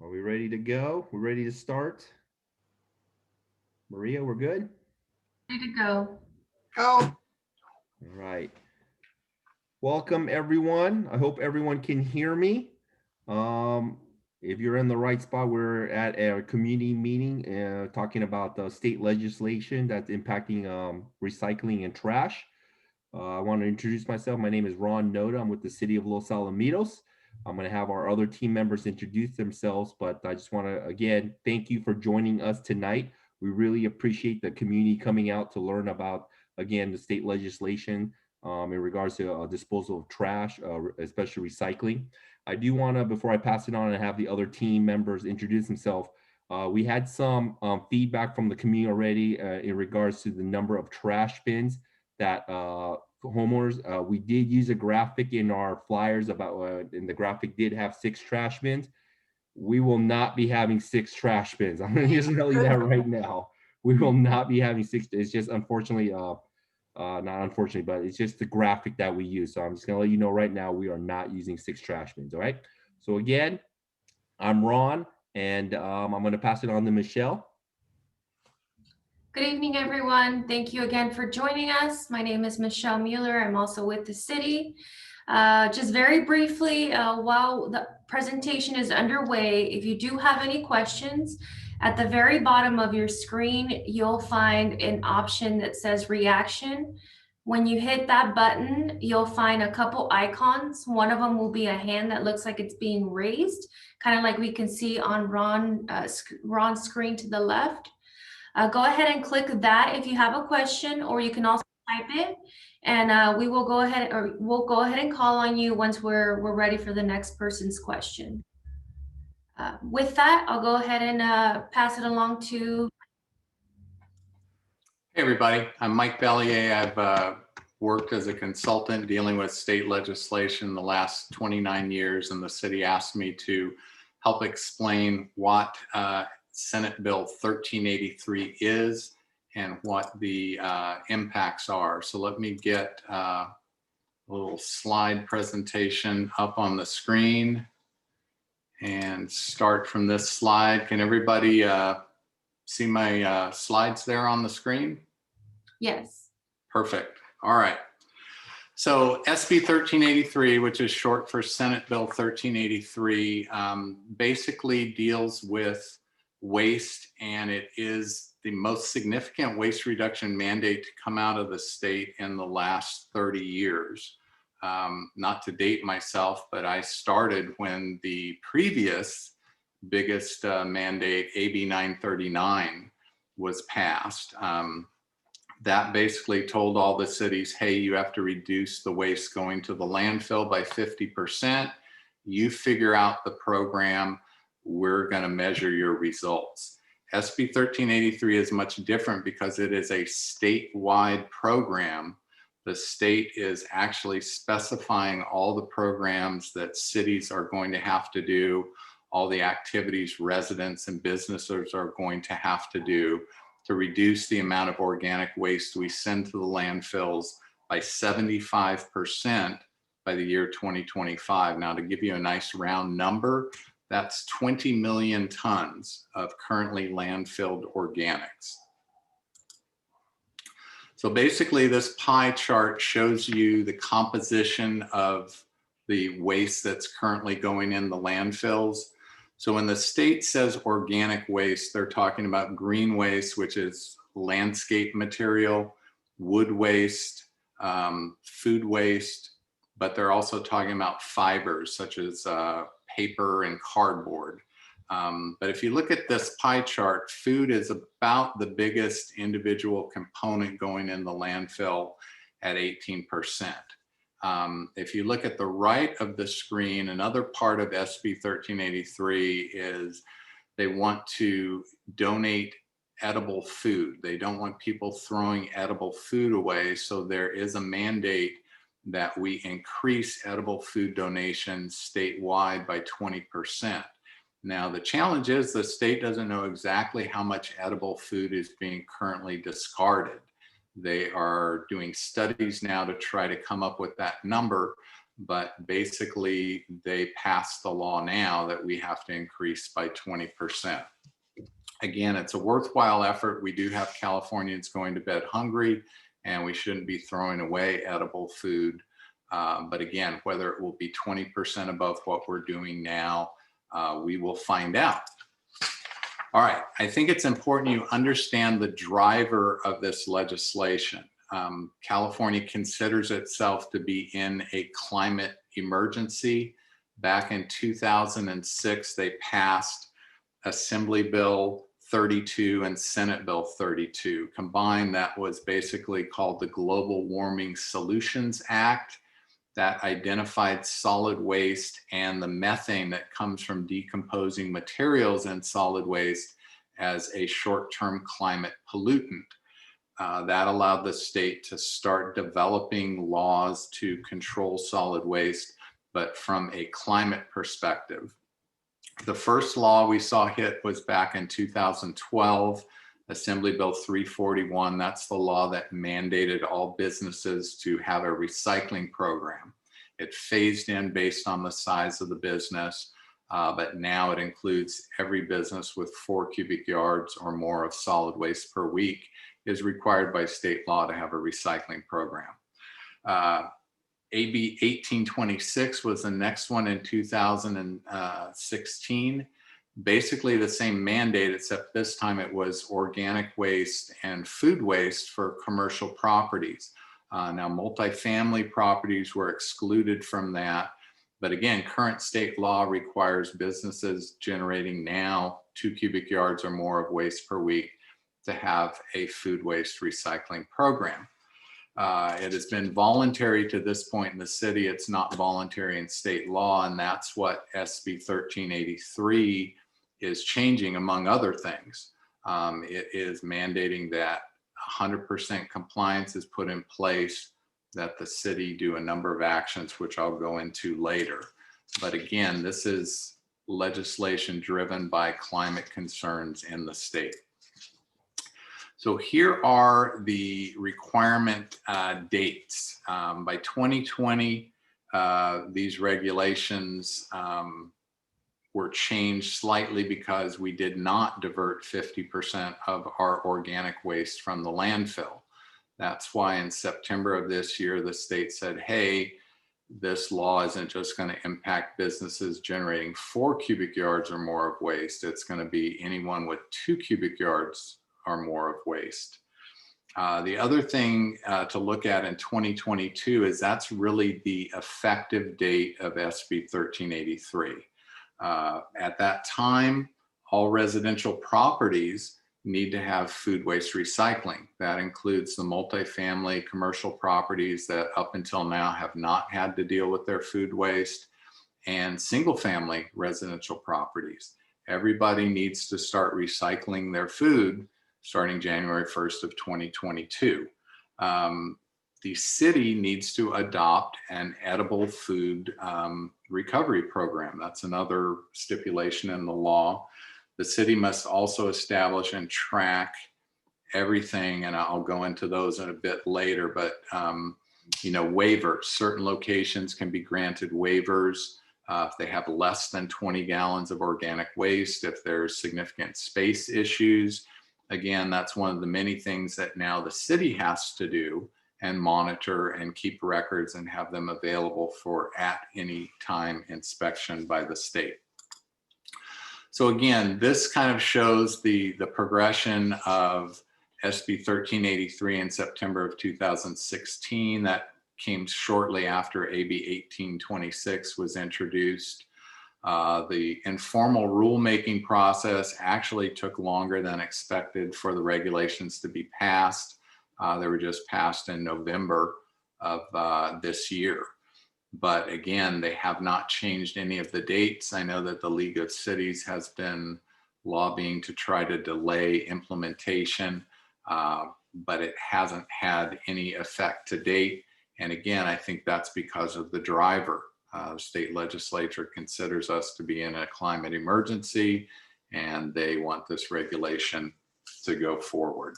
Are we ready to go? We're ready to start. Maria, we're good? Ready to go. Go. All right. Welcome, everyone. I hope everyone can hear me. Um, if you're in the right spot, we're at a community meeting talking about the state legislation that's impacting recycling and trash. I want to introduce myself. My name is Ron Noda. I'm with the city of Los Alamitos. I'm going to have our other team members introduce themselves, but I just want to, again, thank you for joining us tonight. We really appreciate the community coming out to learn about, again, the state legislation in regards to disposal of trash, especially recycling. I do want to, before I pass it on and have the other team members introduce themselves, we had some feedback from the community already in regards to the number of trash bins that homeowners. We did use a graphic in our flyers about, and the graphic did have 6 trash bins. We will not be having 6 trash bins. I'm going to just tell you that right now. We will not be having 6. It's just unfortunately, not unfortunately, but it's just the graphic that we use. So I'm just going to let you know right now, we are not using 6 trash bins. All right. So again, I'm Ron, and I'm going to pass it on to Michelle. Good evening, everyone. Thank you again for joining us. My name is Michelle Mueller. I'm also with the city. Just very briefly, while the presentation is underway, if you do have any questions, at the very bottom of your screen, you'll find an option that says reaction. When you hit that button, you'll find a couple icons. One of them will be a hand that looks like it's being raised, kind of like we can see on Ron's screen to the left. Go ahead and click that if you have a question, or you can also type it, and we'll go ahead and call on you once we're ready for the next person's question. With that, I'll go ahead and pass it along to. Hey, everybody. I'm Mike Bellier. I've worked as a consultant dealing with state legislation the last 29 years, and the city asked me to help explain what Senate Bill 1383 is and what the impacts are. So let me get a little slide presentation up on the screen and start from this slide. Can everybody see my slides there on the screen? Yes. Perfect. All right. So SB 1383, which is short for Senate Bill 1383, basically deals with waste, and it is the most significant waste reduction mandate to come out of the state in the last 30 years. Not to date myself, but I started when the previous biggest mandate, AB 939, was passed. That basically told all the cities, hey, you have to reduce the waste going to the landfill by 50%. You figure out the program, we're going to measure your results. SB 1383 is much different because it is a statewide program. The state is actually specifying all the programs that cities are going to have to do, all the activities residents and businesses are going to have to do to reduce the amount of organic waste we send to the landfills by 75% by the year 2025. Now, to give you a nice round number, that's 20 million tons of currently landfilled organics. So basically, this pie chart shows you the composition of the waste that's currently going in the landfills. So when the state says organic waste, they're talking about green waste, which is landscape material, wood waste, food waste, but they're also talking about fibers such as paper and cardboard. But if you look at this pie chart, food is about the biggest individual component going in the landfill at 18%. If you look at the right of the screen, another part of SB 1383 is they want to donate edible food. They don't want people throwing edible food away. So there is a mandate that we increase edible food donations statewide by 20%. Now, the challenge is the state doesn't know exactly how much edible food is being currently discarded. They are doing studies now to try to come up with that number, but basically they passed the law now that we have to increase by 20%. Again, it's a worthwhile effort. We do have Californians going to bed hungry, and we shouldn't be throwing away edible food. But again, whether it will be 20% above what we're doing now, we will find out. All right, I think it's important you understand the driver of this legislation. California considers itself to be in a climate emergency. Back in 2006, they passed Assembly Bill 32 and Senate Bill 32. Combined, that was basically called the Global Warming Solutions Act, that identified solid waste and the methane that comes from decomposing materials in solid waste as a short-term climate pollutant. That allowed the state to start developing laws to control solid waste, but from a climate perspective. The first law we saw hit was back in 2012, Assembly Bill 341. That's the law that mandated all businesses to have a recycling program. It phased in based on the size of the business, but now it includes every business with 4 cubic yards or more of solid waste per week is required by state law to have a recycling program. AB 1826 was the next one in 2016. Basically the same mandate, except this time it was organic waste and food waste for commercial properties. Now, multifamily properties were excluded from that. But again, current state law requires businesses generating now 2 cubic yards or more of waste per week to have a food waste recycling program. It has been voluntary to this point in the city. It's not voluntary in state law, and that's what SB 1383 is changing, among other things. It is mandating that 100% compliance is put in place, that the city do a number of actions, which I'll go into later. But again, this is legislation driven by climate concerns in the state. So here are the requirement dates. By 2020, these regulations were changed slightly because we did not divert 50% of our organic waste from the landfill. That's why in September of this year, the state said, hey, this law isn't just going to impact businesses generating 4 cubic yards or more of waste. It's going to be anyone with 2 cubic yards or more of waste. The other thing to look at in 2022 is that's really the effective date of SB 1383. At that time, all residential properties need to have food waste recycling. That includes the multifamily commercial properties that up until now have not had to deal with their food waste, and single family residential properties. Everybody needs to start recycling their food starting January 1st of 2022. The city needs to adopt an edible food recovery program. That's another stipulation in the law. The city must also establish and track everything, and I'll go into those in a bit later, but waivers. Certain locations can be granted waivers if they have less than 20 gallons of organic waste, if there's significant space issues. Again, that's one of the many things that now the city has to do and monitor and keep records and have them available for at any time inspection by the state. So again, this kind of shows the progression of SB 1383 in September of 2016. That came shortly after AB 1826 was introduced. The informal rulemaking process actually took longer than expected for the regulations to be passed. They were just passed in November of this year. But again, they have not changed any of the dates. I know that the League of Cities has been lobbying to try to delay implementation, but it hasn't had any effect to date. And again, I think that's because of the driver. The state legislature considers us to be in a climate emergency, and they want this regulation to go forward.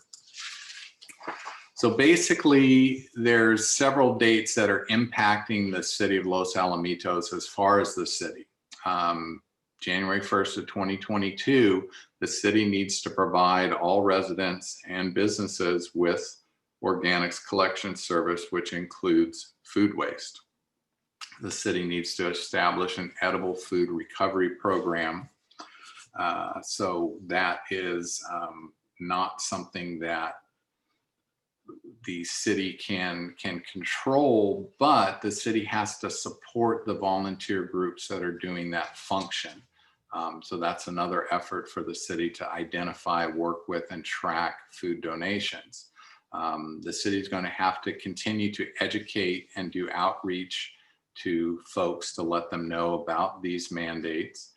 So basically, there's several dates that are impacting the city of Los Alamitos as far as the city. January 1st of 2022, the city needs to provide all residents and businesses with organics collection service, which includes food waste. The city needs to establish an edible food recovery program. So that is not something that the city can control, but the city has to support the volunteer groups that are doing that function. So that's another effort for the city to identify, work with, and track food donations. The city is going to have to continue to educate and do outreach to folks to let them know about these mandates.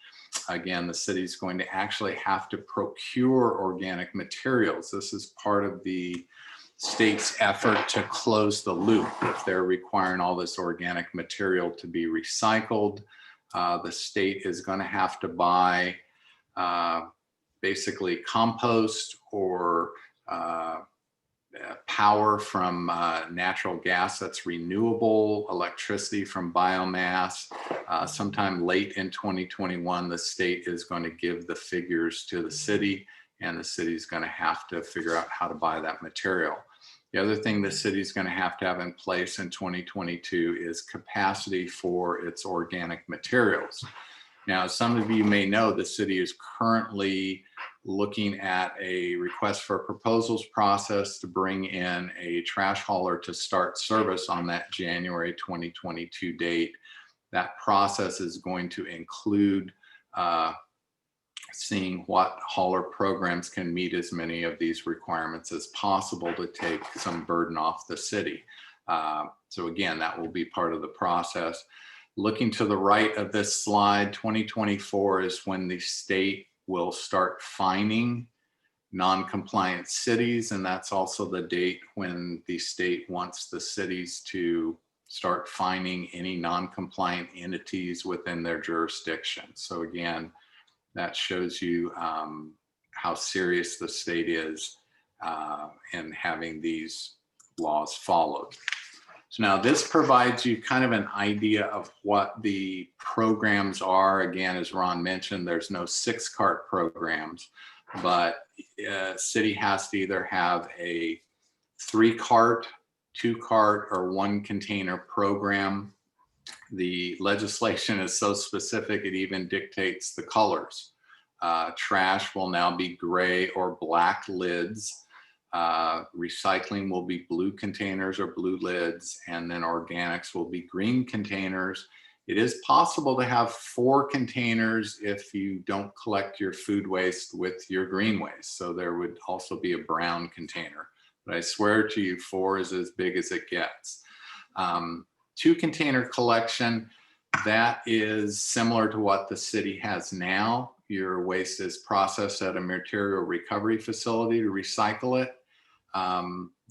Again, the city is going to actually have to procure organic materials. This is part of the state's effort to close the loop. If they're requiring all this organic material to be recycled, the state is going to have to buy basically compost or power from natural gas that's renewable, electricity from biomass. Sometime late in 2021, the state is going to give the figures to the city, and the city is going to have to figure out how to buy that material. The other thing the city is going to have in place in 2022 is capacity for its organic materials. Now, some of you may know the city is currently looking at a request for proposals process to bring in a trash hauler to start service on that January 2022 date. That process is going to include seeing what hauler programs can meet as many of these requirements as possible to take some burden off the city. So again, that will be part of the process. Looking to the right of this slide, 2024 is when the state will start fining non-compliant cities, and that's also the date when the state wants the cities to start fining any non-compliant entities within their jurisdiction. So again, that shows you how serious the state is in having these laws followed. So now this provides you kind of an idea of what the programs are. Again, as Ron mentioned, there's no 6-cart programs, but city has to either have a 3-cart, 2-cart, or 1-container program. The legislation is so specific, it even dictates the colors. Trash will now be gray or black lids. Recycling will be blue containers or blue lids, and then organics will be green containers. It is possible to have 4 containers if you don't collect your food waste with your green waste. So there would also be a brown container. But I swear to you, 4 is as big as it gets. 2-container collection, that is similar to what the city has now. Your waste is processed at a material recovery facility to recycle it.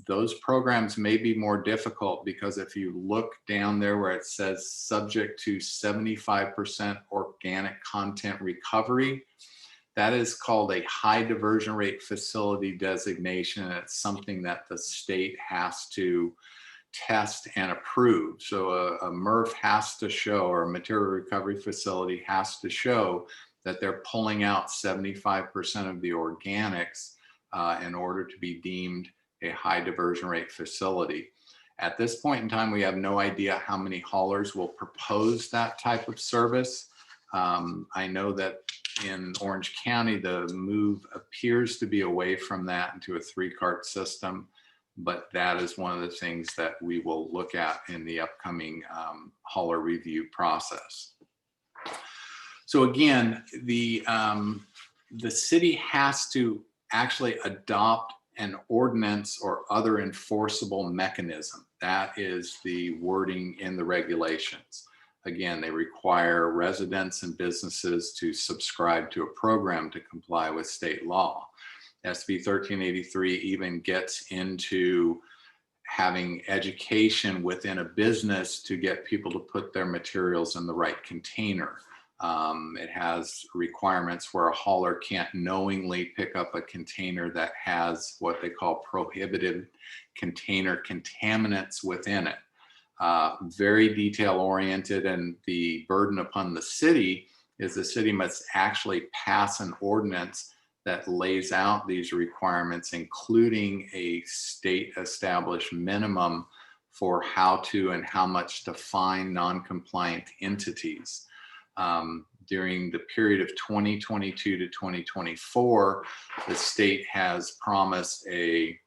Those programs may be more difficult because if you look down there where it says subject to 75% organic content recovery, that is called a high diversion rate facility designation. It's something that the state has to test and approve. So a MRF has to show, or a material recovery facility has to show that they're pulling out 75% of the organics in order to be deemed a high diversion rate facility. At this point in time, we have no idea how many haulers will propose that type of service. I know that in Orange County, the move appears to be away from that into a 3-cart system, but that is one of the things that we will look at in the upcoming hauler review process. So again, the city has to actually adopt an ordinance or other enforceable mechanism. That is the wording in the regulations. Again, they require residents and businesses to subscribe to a program to comply with state law. SB 1383 even gets into having education within a business to get people to put their materials in the right container. It has requirements where a hauler can't knowingly pick up a container that has what they call prohibited container contaminants within it. Very detail oriented, and the burden upon the city is the city must actually pass an ordinance that lays out these requirements, including a state established minimum for how to and how much to fine non-compliant entities. During the period of 2022 to 2024, the state has promised a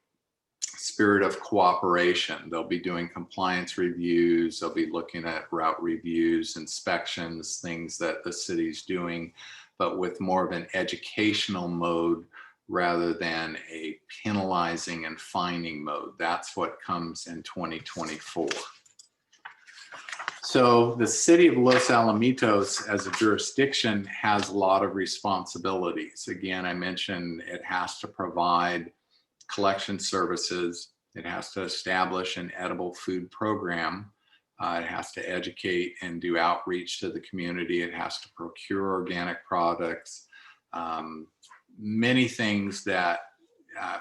spirit of cooperation. They'll be doing compliance reviews. They'll be looking at route reviews, inspections, things that the city's doing, but with more of an educational mode rather than a penalizing and fining mode. That's what comes in 2024. So the city of Los Alamitos as a jurisdiction has a lot of responsibilities. Again, I mentioned it has to provide collection services. It has to establish an edible food program. It has to educate and do outreach to the community. It has to procure organic products. Many things that,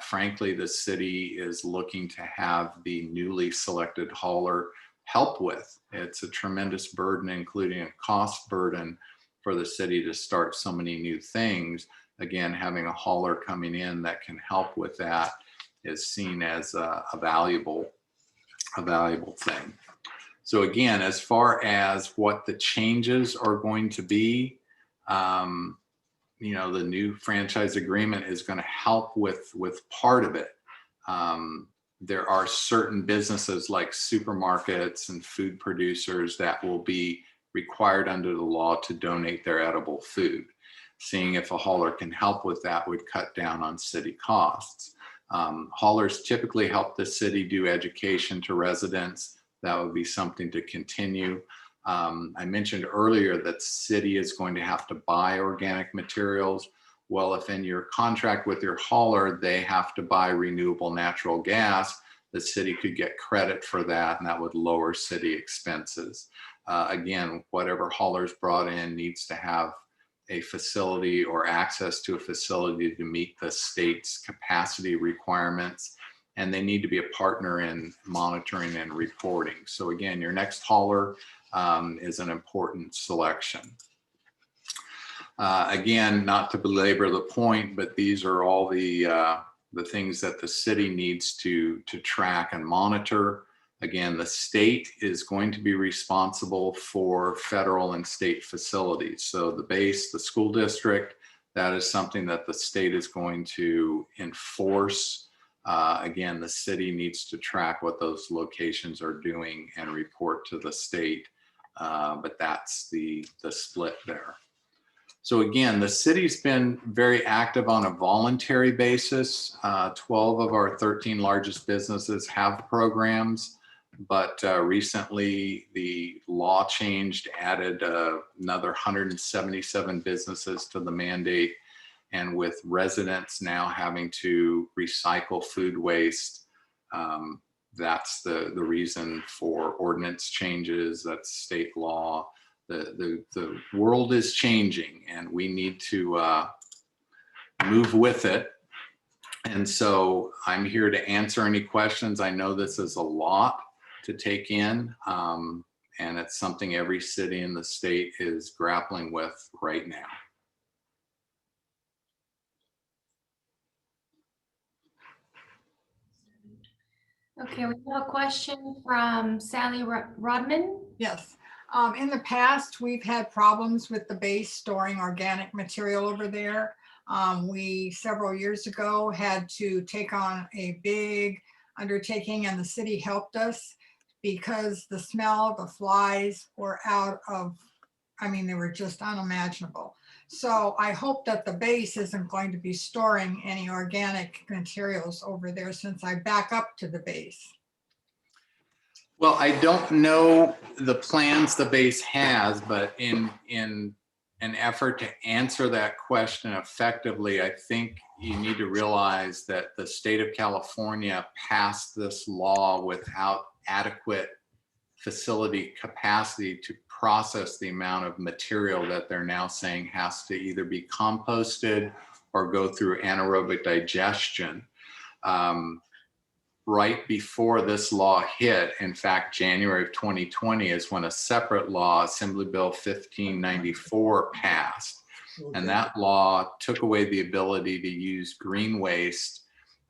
frankly, the city is looking to have the newly selected hauler help with. It's a tremendous burden, including a cost burden for the city to start so many new things. Again, having a hauler coming in that can help with that is seen as a valuable thing. So again, as far as what the changes are going to be, you know, the new franchise agreement is going to help with part of it. There are certain businesses like supermarkets and food producers that will be required under the law to donate their edible food. Seeing if a hauler can help with that would cut down on city costs. Haulers typically help the city do education to residents. That would be something to continue. I mentioned earlier that city is going to have to buy organic materials. Well, if in your contract with your hauler, they have to buy renewable natural gas, the city could get credit for that, and that would lower city expenses. Again, whatever hauler's brought in needs to have a facility or access to a facility to meet the state's capacity requirements, and they need to be a partner in monitoring and reporting. So again, your next hauler is an important selection. Again, not to belabor the point, but these are all the things that the city needs to track and monitor. Again, the state is going to be responsible for federal and state facilities. So the base, the school district, that is something that the state is going to enforce. Again, the city needs to track what those locations are doing and report to the state, but that's the split there. So again, the city's been very active on a voluntary basis. 12 of our 13 largest businesses have programs, but recently the law changed, added another 177 businesses to the mandate. And with residents now having to recycle food waste, that's the reason for ordinance changes. That's state law. The world is changing, and we need to move with it. And so I'm here to answer any questions. I know this is a lot to take in, and it's something every city in the state is grappling with right now. Okay, we have a question from Sally Rodman. Yes. In the past, we've had problems with the base storing organic material over there. We, several years ago, had to take on a big undertaking, and the city helped us because the smell, the flies were out of, I mean, they were just unimaginable. So I hope that the base isn't going to be storing any organic materials over there since I back up to the base. Well, I don't know the plans the base has, but in an effort to answer that question effectively, I think you need to realize that the state of California passed this law without adequate facility capacity to process the amount of material that they're now saying has to either be composted or go through anaerobic digestion. Right before this law hit, in fact, January of 2020 is when a separate law, Assembly Bill 1594, passed. And that law took away the ability to use green waste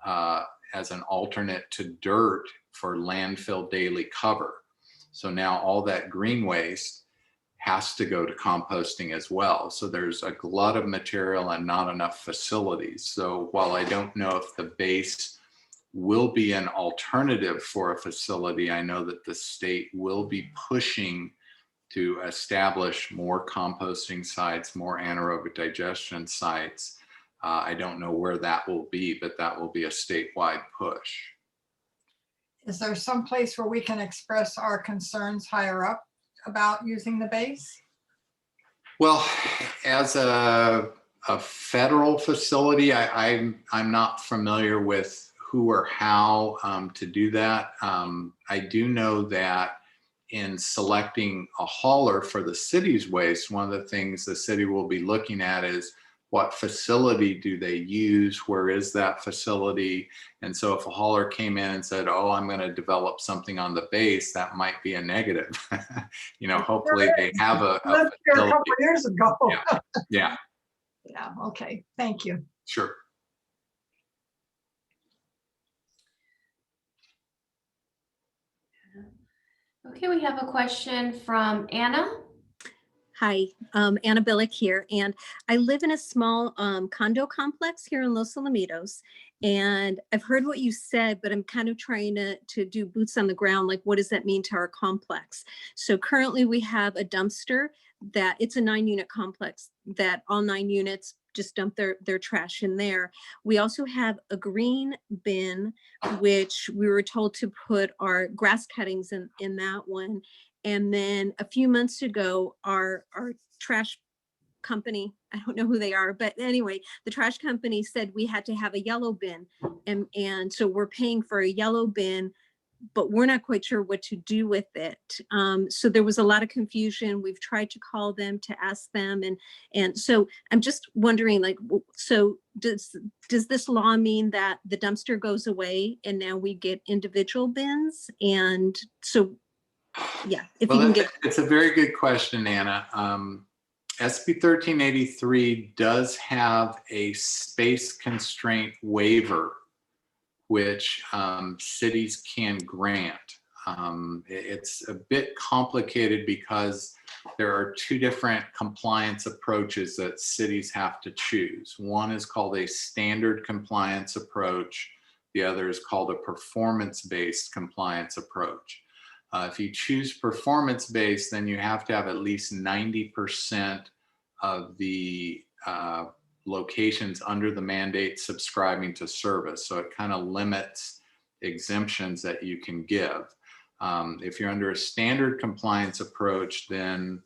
as an alternate to dirt for landfill daily cover. So now all that green waste has to go to composting as well. So there's a glut of material and not enough facilities. So while I don't know if the base will be an alternative for a facility, I know that the state will be pushing to establish more composting sites, more anaerobic digestion sites. I don't know where that will be, but that will be a statewide push. Is there some place where we can express our concerns higher up about using the base? Well, as a federal facility, I'm not familiar with who or how to do that. I do know that in selecting a hauler for the city's waste, one of the things the city will be looking at is what facility do they use? Where is that facility? And so if a hauler came in and said, oh, I'm going to develop something on the base, that might be a negative. You know, hopefully they have a Lived here a facility. couple years ago. Yeah, Yeah, okay, thank you. sure. Okay, we have a question from Anna. Hi, Anna Billick here, and I live in a small condo complex here in Los Alamitos. And I've heard what you said, but I'm kind of trying to do boots on the ground. Like, what does that mean to our complex? So currently we have a dumpster that it's a 9-unit complex that all 9 units just dump their trash in there. We also have a green bin, which we were told to put our grass cuttings in that one. And then a few months ago, our trash company, I don't know who they are, but anyway, the trash company said we had to have a yellow bin. And so we're paying for a yellow bin, but we're not quite sure what to do with it. So there was a lot of confusion. We've tried to call them to ask them. And so I'm just wondering, like, so does this law mean that the dumpster goes away and now we get individual bins? And so, yeah, if you can get. It's a very good question, Anna. SB 1383 does have a space constraint waiver, which cities can grant. It's a bit complicated because there are 2 different compliance approaches that cities have to choose. One is called a standard compliance approach. The other is called a performance-based compliance approach. If you choose performance-based, then you have to have at least 90% of the locations under the mandate subscribing to service. So it kind of limits exemptions that you can give. If you're under a standard compliance approach, then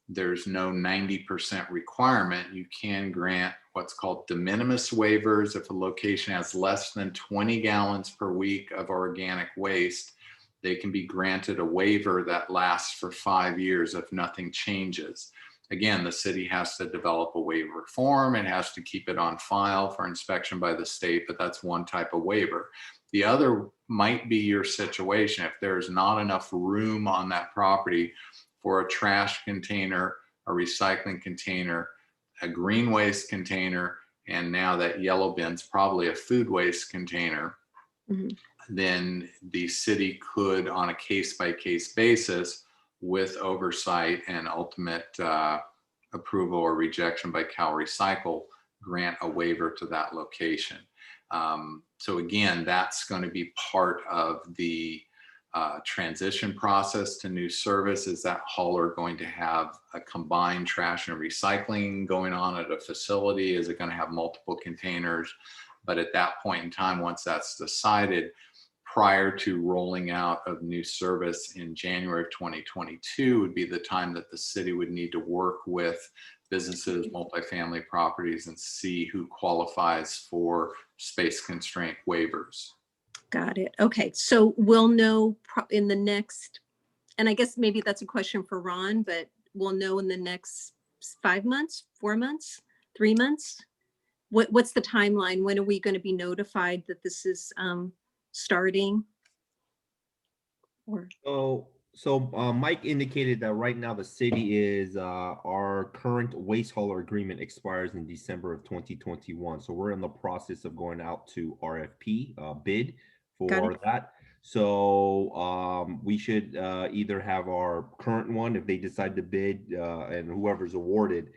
there's no 90% requirement. You can grant what's called de minimis waivers. If a location has less than 20 gallons per week of organic waste, they can be granted a waiver that lasts for 5 years if nothing changes. Again, the city has to develop a waiver form and has to keep it on file for inspection by the state, but that's one type of waiver. The other might be your situation. If there's not enough room on that property for a trash container, a recycling container, a green waste container, and now that yellow bin's probably a food waste container, then the city could, on a case-by-case basis, with oversight and ultimate approval or rejection by Cal Recycle, grant a waiver to that location. So again, that's going to be part of the transition process to new service. Is that hauler going to have a combined trash and recycling going on at a facility? Is it going to have multiple containers? But at that point in time, once that's decided, prior to rolling out of new service in January of 2022 would be the time that the city would need to work with businesses, multifamily properties, and see who qualifies for space constraint waivers. Got it. Okay, so we'll know in the next and I guess maybe that's a question for Ron, but we'll know in the next 5 months, 4 months, 3 months? What's the timeline? When are we going to be notified that this is starting? Or So Mike indicated that right now the city is our current waste hauler agreement expires in December of 2021. So we're in the process of going out to RFP bid Got for it. that. So we should either have our current one if they decide to bid and whoever's awarded.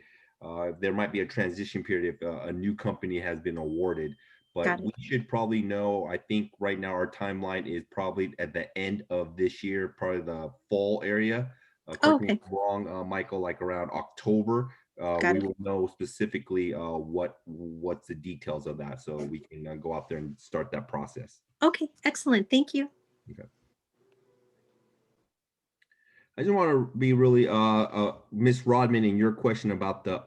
There might be a transition period if a new company has been awarded. But Got it. we should probably know, I think right now our timeline is probably at the end of this year, probably the fall area. Correct me if I'm wrong, Michael, like around October, Got we it. will know specifically what's the details of that. So we can go out there and start that process. Okay, excellent. Thank you. Okay. I just want to be really, Miss Rodman, in your question about the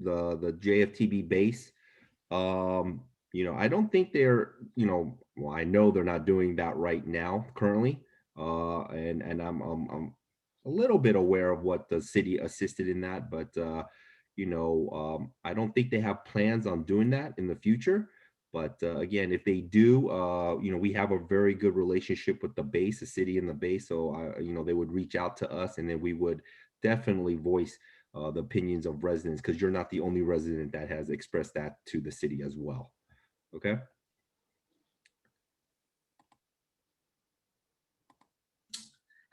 JFTB base. I don't think they're, well, I know they're not doing that right now currently. And I'm a little bit aware of what the city assisted in that, but I don't think they have plans on doing that in the future. But again, if they do, we have a very good relationship with the base, the city and the base. So, they would reach out to us and then we would definitely voice the opinions of residents, because you're not the only resident that has expressed that to the city as well. Okay.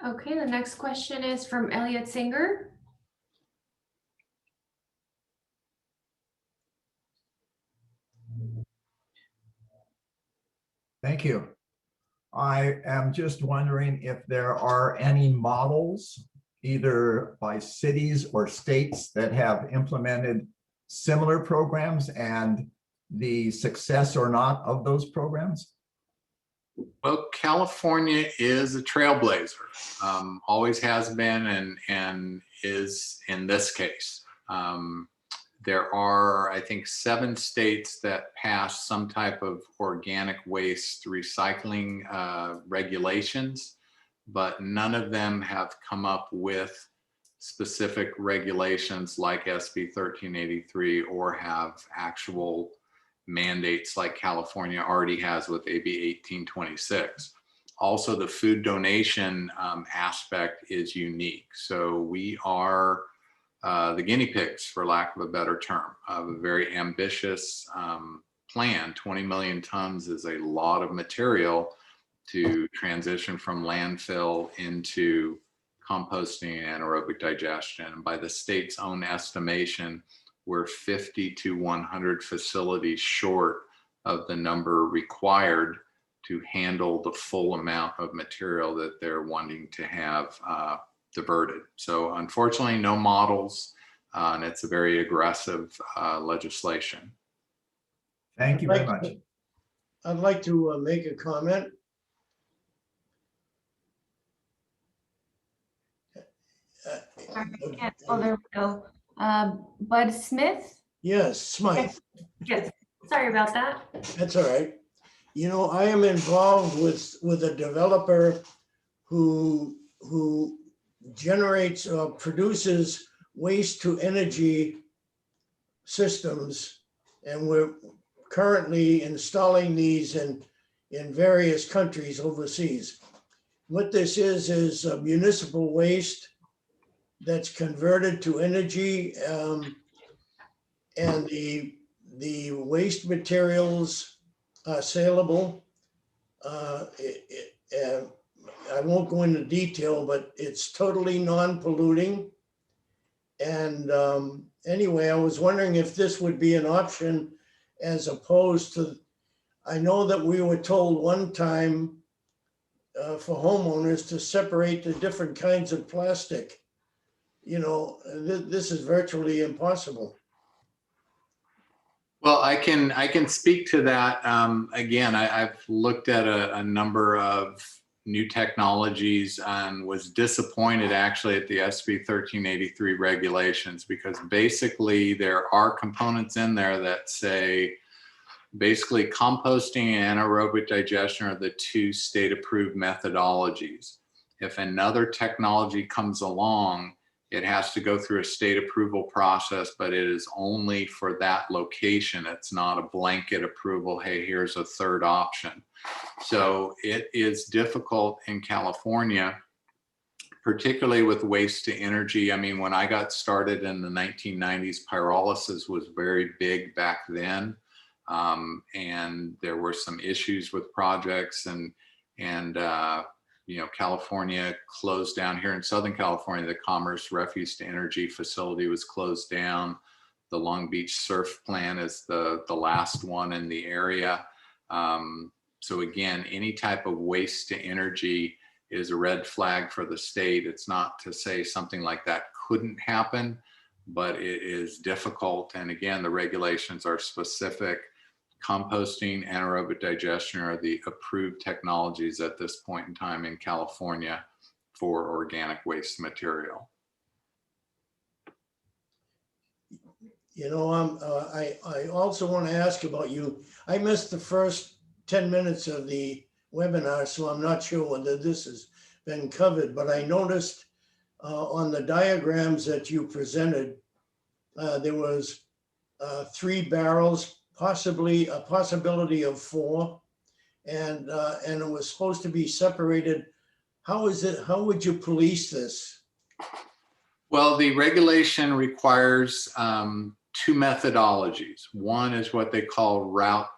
Okay, the next question is from Elliot Singer. Thank you. I am just wondering if there are any models, either by cities or states, that have implemented similar programs and the success or not of those programs? Well, California is a trailblazer, always has been and is in this case. There are, I think, 7 states that pass some type of organic waste recycling regulations, but none of them have come up with specific regulations like SB 1383 or have actual mandates like California already has with AB 1826. Also, the food donation aspect is unique. So we are the guinea pigs, for lack of a better term, of a very ambitious plan. 20 million tons is a lot of material to transition from landfill into composting and anaerobic digestion. And by the state's own estimation, we're 50 to 100 facilities short of the number required to handle the full amount of material that they're wanting to have diverted. So unfortunately, no models, and it's a very aggressive legislation. Thank you very much. I'd like to make a comment. Oh, there we go. Bud Smith? Yes, Smythe. Yes, sorry about that. That's all right. You know, I am involved with a developer who generates or produces waste to energy systems, and we're currently installing these in various countries overseas. What this is municipal waste that's converted to energy, and the waste materials are saleable. I won't go into detail, but it's totally non-polluting. And anyway, I was wondering if this would be an option as opposed to, I know that we were told one time for homeowners to separate the different kinds of plastic. You know, this is virtually impossible. Well, I can speak to that. Again, I've looked at a number of new technologies and was disappointed actually at the SB 1383 regulations, because basically there are components in there that say basically composting and anaerobic digestion are the 2 state approved methodologies. If another technology comes along, it has to go through a state approval process, but it is only for that location. It's not a blanket approval. Hey, here's a third option. So it is difficult in California, particularly with waste to energy. I mean, when I got started in the 1990s, pyrolysis was very big back then. And there were some issues with projects and you know, California closed down. Here in Southern California, the Commerce Refuse to Energy facility was closed down. The Long Beach Surf Plant is the last one in the area. So again, any type of waste to energy is a red flag for the state. It's not to say something like that couldn't happen, but it is difficult. And again, the regulations are specific. Composting, anaerobic digestion are the approved technologies at this point in time in California for organic waste material. You know, I also want to ask about you. I missed the first 10 minutes of the webinar, so I'm not sure whether this has been covered, but I noticed on the diagrams that you presented, there was 3 barrels, possibly a possibility of 4, and it was supposed to be separated. How is it? How would you police this? Well, the regulation requires 2 methodologies. One is what they call route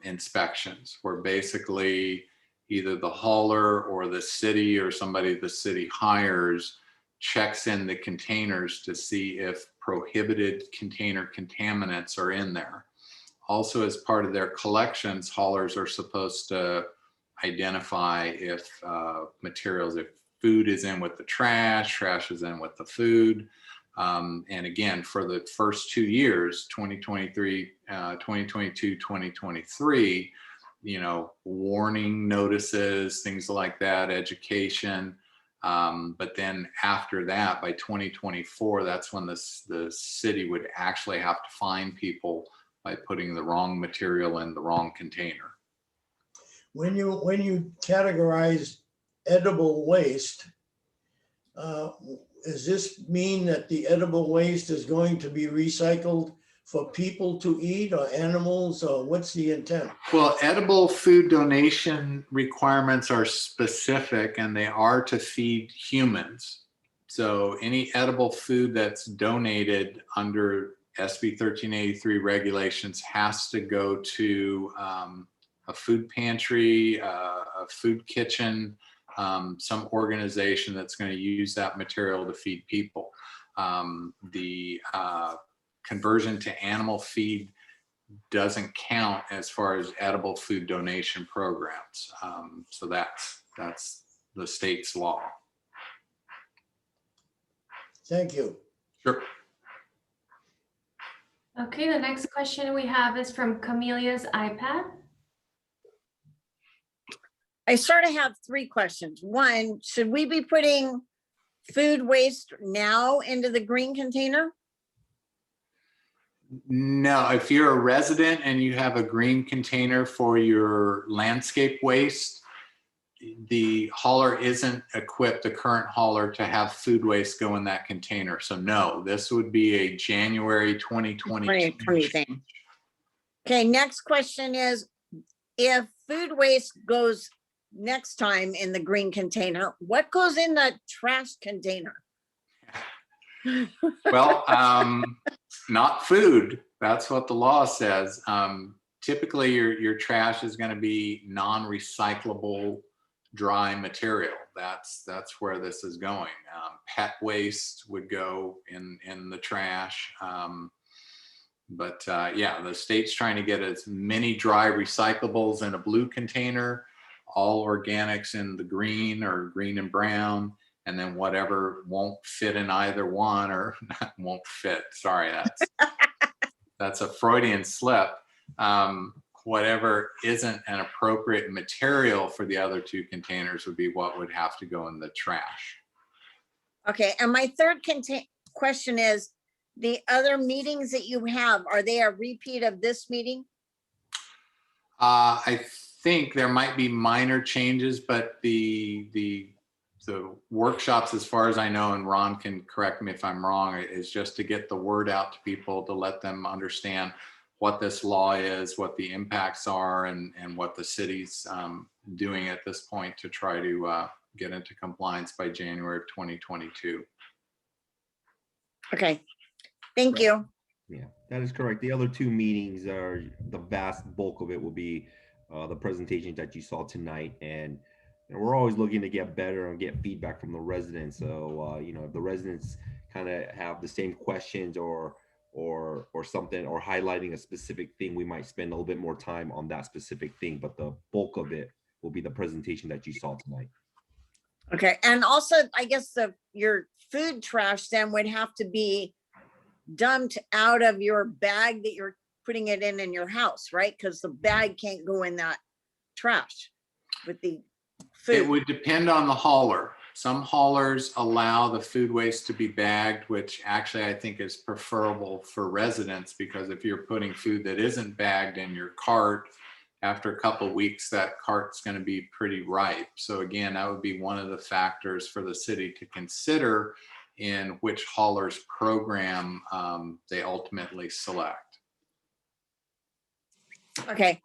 inspections, where basically either the hauler or the city or somebody the city hires checks in the containers to see if prohibited container contaminants are in there. Also, as part of their collections, haulers are supposed to identify if materials, if food is in with the trash, trash is in with the food. And again, for the first 2 years, 2023, 2022, 2023, you know, warning notices, things like that, education. But then after that, by 2024, that's when the city would actually have to fine people by putting the wrong material in the wrong container. When you categorize edible waste, does this mean that the edible waste is going to be recycled for people to eat or animals, or what's the intent? Well, edible food donation requirements are specific and they are to feed humans. So any edible food that's donated under SB 1383 regulations has to go to a food pantry, a food kitchen, some organization that's going to use that material to feed people. The conversion to animal feed doesn't count as far as edible food donation programs. So that's the state's law. Thank you. Sure. Okay, the next question we have is from Camelia's iPad. I sort of have 3 questions. One, should we be putting food waste now into the green container? No, if you're a resident and you have a green container for your landscape waste, the hauler isn't equipped, the current hauler, to have food waste go in that container. So no, this would be a January 2020 thing. Okay, next question is, if food waste goes next time in the green container, what goes in the trash container? Well, not food. That's what the law says. Typically, your trash is going to be non-recyclable dry material. That's where this is going. Pet waste would go in the trash. But yeah, the state's trying to get as many dry recyclables in a blue container, all organics in the green or green and brown, and then whatever won't fit in either one, or won't fit. Sorry, that's a Freudian slip. Whatever isn't an appropriate material for the other 2 containers would be what would have to go in the trash. Okay, and my third question is, the other meetings that you have, are they a repeat of this meeting? I think there might be minor changes, but the the workshops, as far as I know, and Ron can correct me if I'm wrong, is just to get the word out to people, to let them understand what this law is, what the impacts are, and what the city's doing at this point to try to get into compliance by January of 2022. Okay, thank you. Yeah, that is correct. The other two meetings are the vast bulk of it will be the presentations that you saw tonight, and we're always looking to get better and get feedback from the residents. So you know, if the residents kind of have the same questions or something, or highlighting a specific thing, we might spend a little bit more time on that specific thing. But the bulk of it will be the presentation that you saw tonight. Okay, and also, I guess your food trash then would have to be dumped out of your bag that you're putting it in your house, right? Because the bag can't go in that trash with the food. It would depend on the hauler. Some haulers allow the food waste to be bagged, which actually I think is preferable for residents, because if you're putting food that isn't bagged in your cart, after a couple of weeks, that cart's going to be pretty ripe. So again, that would be one of the factors for the city to consider in which hauler's program they ultimately select. Okay,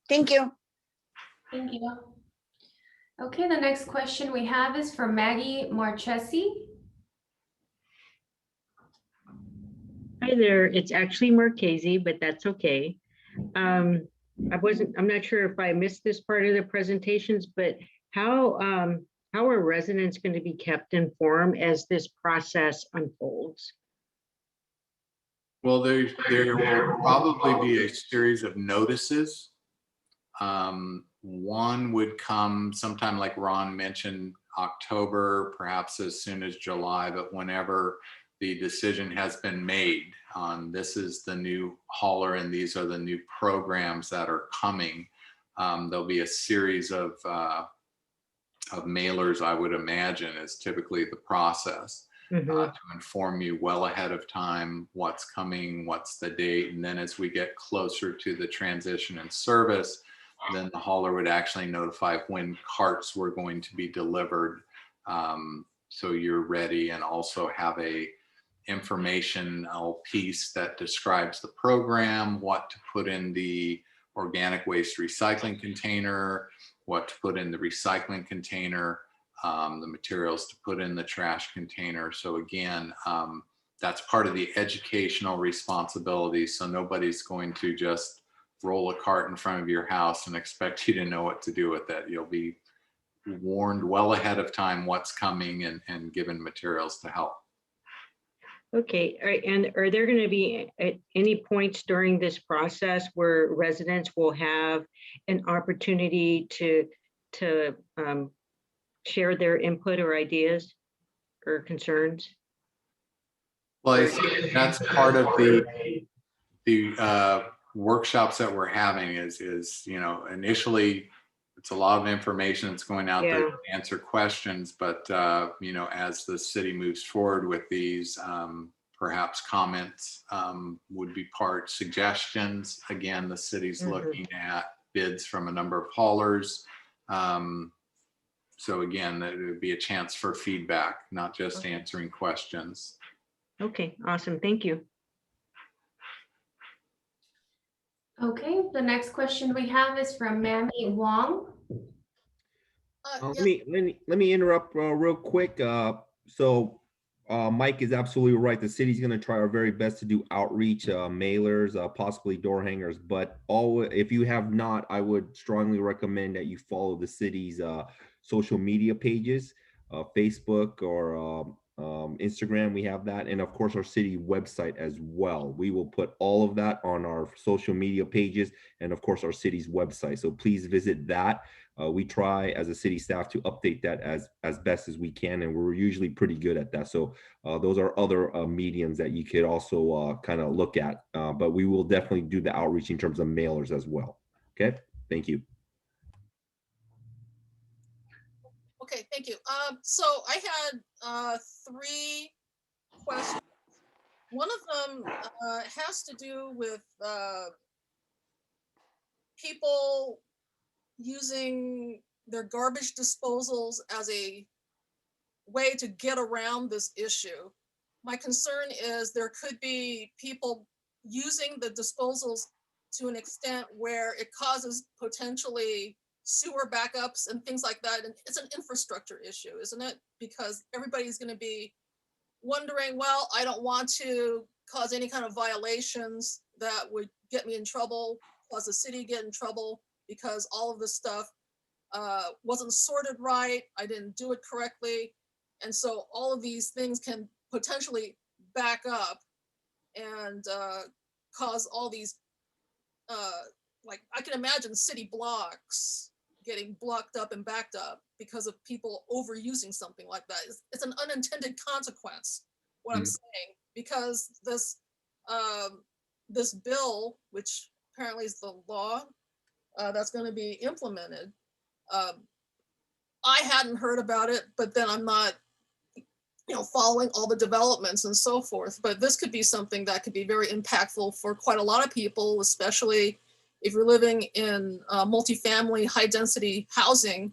thank you. Thank you. Okay, the next question we have is from Maggie Marchesi. Hi there, it's actually Marchese, but that's okay. I'm not sure if I missed this part of the presentations, but how are residents going to be kept informed as this process unfolds? Well, there will probably be a series of notices. One would come sometime, like Ron mentioned, October, perhaps as soon as July, but whenever the decision has been made on this is the new hauler and these are the new programs that are coming, there'll be a series of mailers, I would imagine, is typically the process. To inform you well ahead of time what's coming, what's the date, and then as we get closer to the transition in service, then the hauler would actually notify when carts were going to be delivered, so you're ready, and also have a informational piece that describes the program, what to put in the organic waste recycling container, what to put in the recycling container, the materials to put in the trash container. So again, that's part of the educational responsibility. So nobody's going to just roll a cart in front of your house and expect you to know what to do with it. You'll be warned well ahead of time what's coming and given materials to help. Okay, all right. And are there going to be at any points during this process where residents will have an opportunity to share their input or ideas or concerns? Well, I think that's part of the workshops that we're having is, you know, initially it's a lot of information that's going out there to answer questions, but you know, as the city moves forward with these, perhaps comments would be part, suggestions. Again, the city's looking at bids from a number of haulers. So again, there would be a chance for feedback, not just answering questions. Okay, awesome. Thank you. Okay, the next question we have is from Mamie Wong. Let me interrupt real quick. So Mike is absolutely right. The city's going to try our very best to do outreach, mailers, possibly door hangers. But if you have not, I would strongly recommend that you follow the city's social media pages, Facebook or Instagram. We have that, and of course our city website as well. We will put all of that on our social media pages and of course our city's website. So please visit that. We try as a city staff to update that as best as we can, and we're usually pretty good at that. So those are other mediums that you could also kind of look at, but we will definitely do the outreach in terms of mailers as well. Okay, thank you. Okay, thank you. So I had 3 questions. One of them has to do with people using their garbage disposals as a way to get around this issue. My concern is there could be people using the disposals to an extent where it causes potentially sewer backups and things like that. And it's an infrastructure issue, isn't it? Because everybody's going to be wondering, well, I don't want to cause any kind of violations that would get me in trouble, cause the city get in trouble because all of this stuff wasn't sorted right. I didn't do it correctly. And so all of these things can potentially back up and cause all these, like I can imagine city blocks getting blocked up and backed up because of people overusing something like that. It's an unintended consequence, what I'm saying, because this bill, which apparently is the law that's going to be implemented, I hadn't heard about it, but then I'm not, following all the developments and so forth. But this could be something that could be very impactful for quite a lot of people, especially if you're living in multifamily, high-density housing,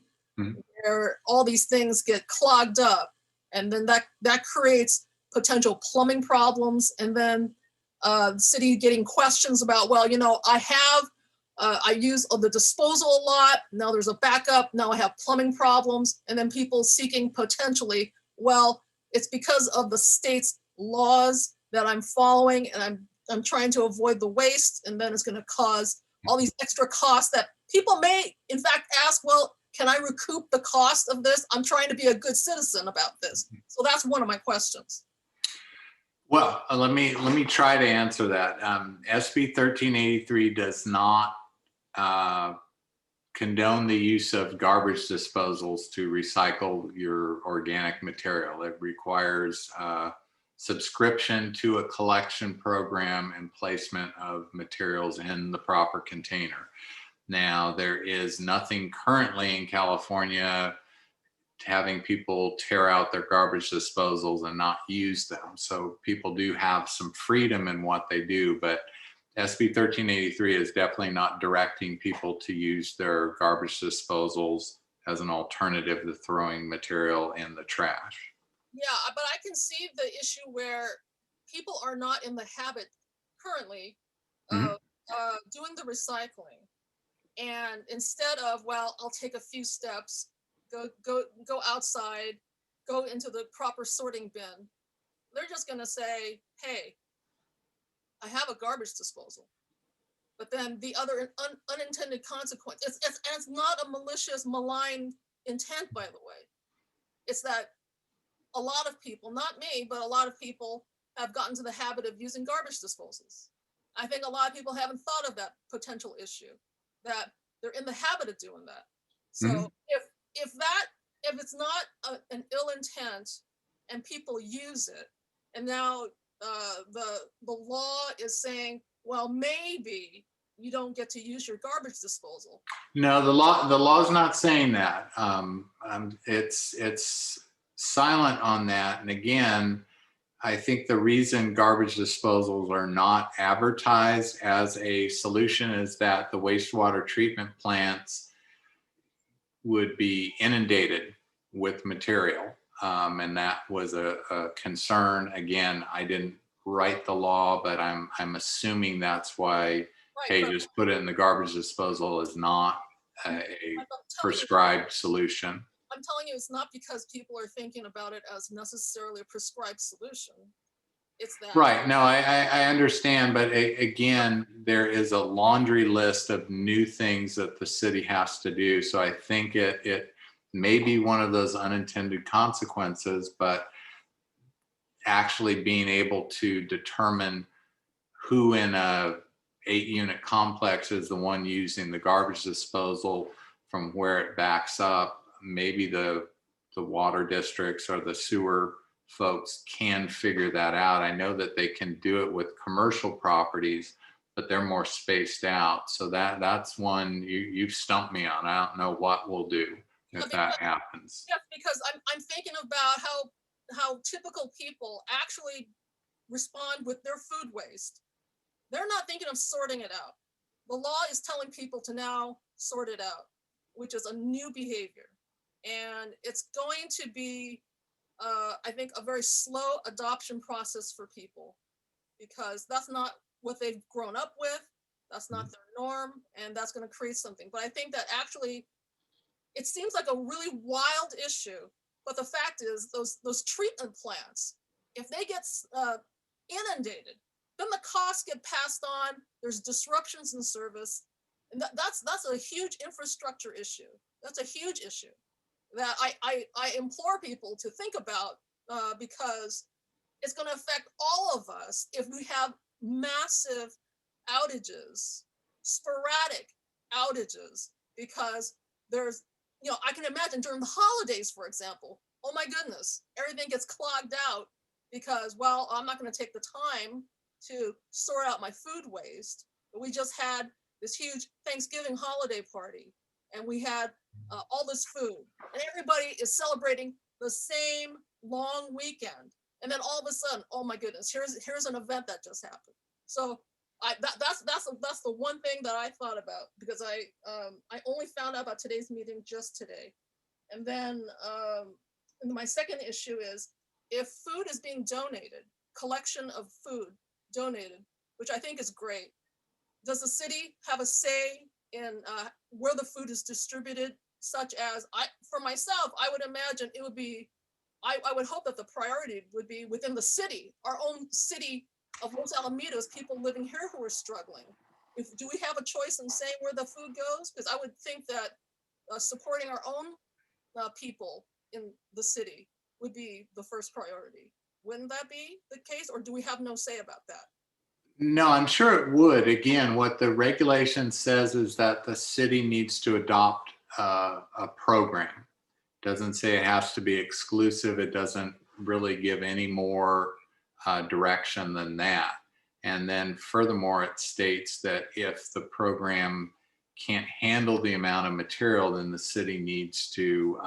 where all these things get clogged up, and then that creates potential plumbing problems, and then the city getting questions about, well, I use the disposal a lot. Now there's a backup. Now I have plumbing problems, and then people seeking potentially, well, it's because of the state's laws that I'm following, and I'm trying to avoid the waste, and then it's going to cause all these extra costs that people may, in fact, ask, well, can I recoup the cost of this? I'm trying to be a good citizen about this. So that's one of my questions. Well, let me try to answer that. SB 1383 does not condone the use of garbage disposals to recycle your organic material. It requires subscription to a collection program and placement of materials in the proper container. Now, there is nothing currently in California having people tear out their garbage disposals and not use them. So people do have some freedom in what they do, but SB 1383 is definitely not directing people to use their garbage disposals as an alternative to throwing material in the trash. Yeah, but I can see the issue where people are not in the habit currently of doing the recycling. And instead of, well, I'll take a few steps, go outside, go into the proper sorting bin, they're just going to say, hey, I have a garbage disposal. But then the other unintended consequence, it's not a malicious, malign intent, by the way. It's that a lot of people, not me, but a lot of people have gotten to the habit of using garbage disposals. I think a lot of people haven't thought of that potential issue, that they're in the habit of doing that. So if it's not an ill intent and people use it, and now the law is saying, well, maybe you don't get to use your garbage disposal. No, the law's not saying that. It's silent on that. And again, I think the reason garbage disposals are not advertised as a solution is that the wastewater treatment plants would be inundated with material. And that was a concern. Again, I didn't write the law, but I'm assuming that's why, hey, just put it in the garbage disposal is not a prescribed solution. I'm telling you, it's not because people are thinking about it as necessarily a prescribed solution. It's that. Right. No, I understand. But again, there is a laundry list of new things that the city has to do. So I think it may be one of those unintended consequences, but actually being able to determine who in a 8-unit complex is the one using the garbage disposal from where it backs up, maybe the water districts or the sewer folks can figure that out. I know that they can do it with commercial properties, but they're more spaced out. So that's one you've stumped me on. I don't know what we'll do if that happens. Yeah, because I'm thinking about how typical people actually respond with their food waste. They're not thinking of sorting it out. The law is telling people to now sort it out, which is a new behavior. And it's going to be I think, a very slow adoption process for people, because that's not what they've grown up with. That's not their norm, and that's going to create something. But I think that actually, it seems like a really wild issue. But the fact is, those treatment plants, if they get inundated, then the costs get passed on. There's disruptions in service, and that's a huge infrastructure issue. That's a huge issue that I implore people to think about, because it's going to affect all of us if we have massive outages, sporadic outages, because there's, I can imagine during the holidays, for example, oh my goodness, everything gets clogged out because, well, I'm not going to take the time to sort out my food waste. But we just had this huge Thanksgiving holiday party, and we had all this food, and everybody is celebrating the same long weekend. And then all of a sudden, oh my goodness, here's an event that just happened. So that's the one thing that I thought about, because I only found out about today's meeting just today. And then my second issue is, if food is being donated, collection of food donated, which I think is great, does the city have a say in where the food is distributed? Such as, for myself, I would imagine it would be, I would hope that the priority would be within the city, our own city of Los Alamitos, people living here who are struggling. Do we have a choice in saying where the food goes? Because I would think that supporting our own people in the city would be the first priority. Wouldn't that be the case, or do we have no say about that? No, I'm sure it would. Again, what the regulation says is that the city needs to adopt a program. It doesn't say it has to be exclusive. It doesn't really give any more direction than that. And then furthermore, it states that if the program can't handle the amount of material, then the city needs to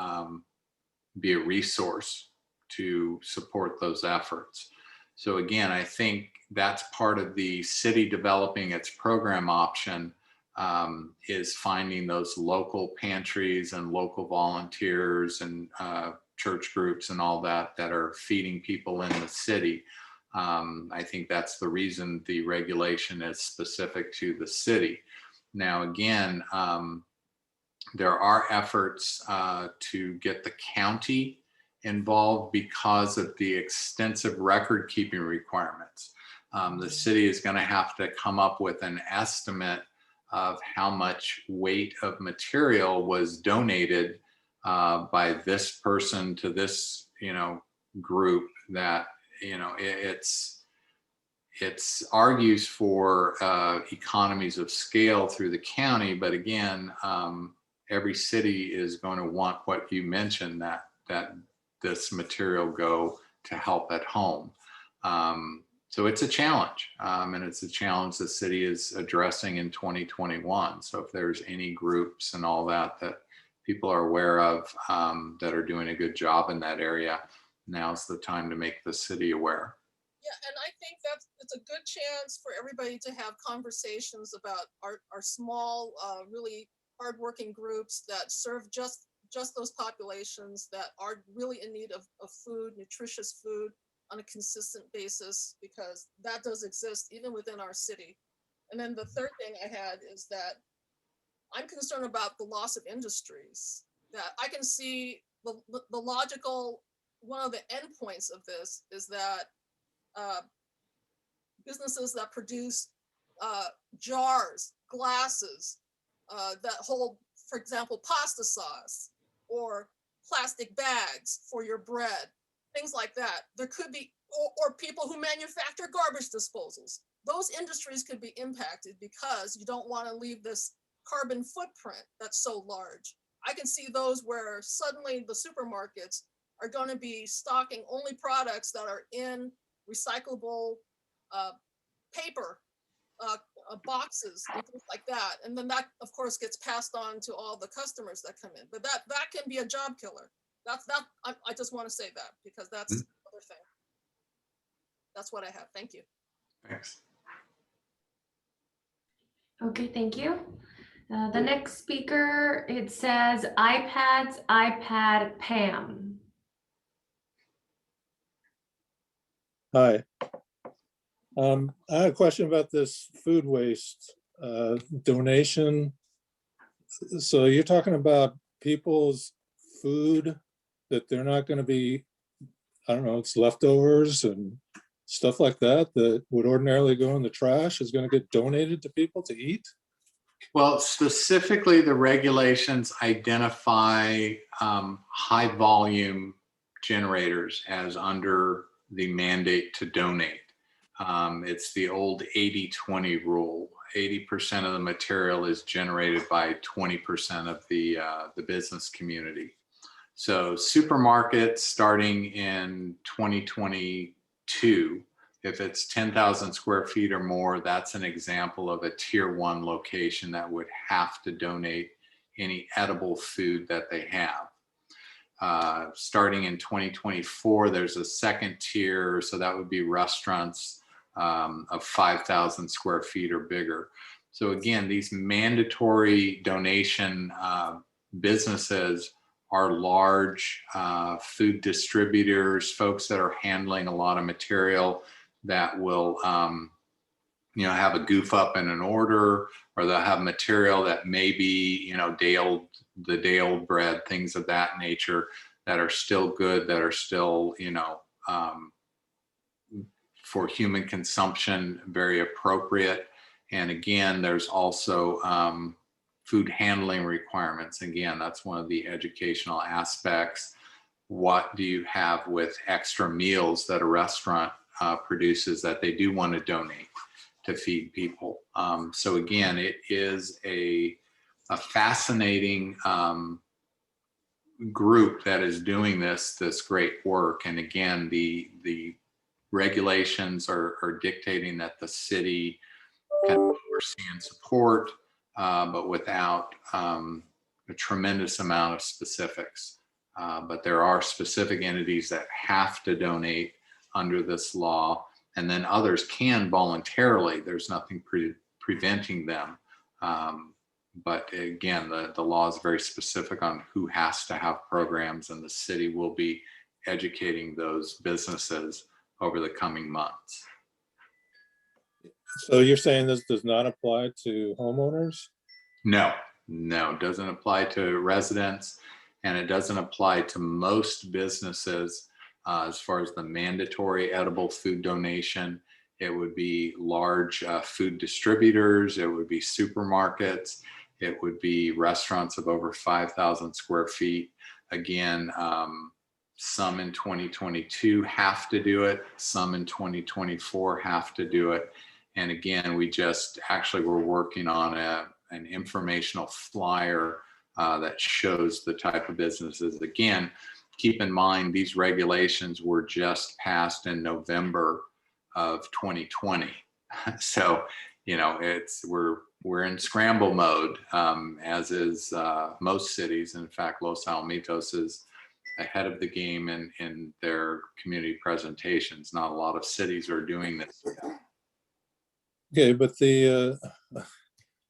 be a resource to support those efforts. So again, I think that's part of the city developing its program option, is finding those local pantries and local volunteers and church groups and all that are feeding people in the city. I think that's the reason the regulation is specific to the city. Now, again, there are efforts to get the county involved because of the extensive record keeping requirements. The city is going to have to come up with an estimate of how much weight of material was donated by this person to this, group, that, it's argues for economies of scale through the county. But again, every city is going to want what you mentioned, that this material go to help at home. So it's a challenge, and it's a challenge the city is addressing in 2021. So if there's any groups and all that people are aware of that are doing a good job in that area, now's the time to make the city aware. Yeah, and I think it's a good chance for everybody to have conversations about our small, really hardworking groups that serve just those populations that are really in need of food, nutritious food on a consistent basis, because that does exist even within our city. And then the third thing I had is that I'm concerned about the loss of industries. That I can see the logical, one of the endpoints of this is that businesses that produce jars, glasses, that hold, for example, pasta sauce, or plastic bags for your bread, things like that. There could be, or people who manufacture garbage disposals. Those industries could be impacted because you don't want to leave this carbon footprint that's so large. I can see those where suddenly the supermarkets are going to be stocking only products that are in recyclable paper boxes and things like that. And then that, of course, gets passed on to all the customers that come in. But that can be a job killer. I just want to say that, because that's another thing. That's what I have. Thank you. Thanks. Okay, thank you. The next speaker, it says iPads, iPad, Pam. Hi. I had a question about this food waste donation. So you're talking about people's food that they're not going to be, I don't know, it's leftovers and stuff like that that would ordinarily go in the trash is going to get donated to people to eat? Well, specifically, the regulations identify high volume generators as under the mandate to donate. It's the old 80-20 rule. 80% of the material is generated by 20% of the business community. So supermarkets starting in 2022, if it's 10,000 square feet or more, that's an example of a tier 1 location that would have to donate any edible food that they have. Starting in 2024, there's a second tier, so that would be restaurants of 5,000 square feet or bigger. So again, these mandatory donation businesses are large food distributors, folks that are handling a lot of material that will have a goof up in an order, or they'll have material that may be the day old bread, things of that nature that are still good, that are still for human consumption very appropriate. And again, there's also food handling requirements. Again, that's one of the educational aspects. What do you have with extra meals that a restaurant produces that they do want to donate to feed people? So again, it is a fascinating group that is doing this great work. And again, the regulations are dictating that the city can oversee and support, but without a tremendous amount of specifics. But there are specific entities that have to donate under this law, and then others can voluntarily. There's nothing preventing them. But again, the law is very specific on who has to have programs, and the city will be educating those businesses over the coming months. So you're saying this does not apply to homeowners? No, it doesn't apply to residents, and it doesn't apply to most businesses as far as the mandatory edible food donation. It would be large food distributors, it would be supermarkets, it would be restaurants of over 5,000 square feet. Again, some in 2022 have to do it, some in 2024 have to do it. And again, we're working on an informational flyer that shows the type of businesses. Again, keep in mind, these regulations were just passed in November of 2020. So, we're in scramble mode, as is most cities. In fact, Los Alamitos is ahead of the game in their community presentations. Not a lot of cities are doing this. Okay, but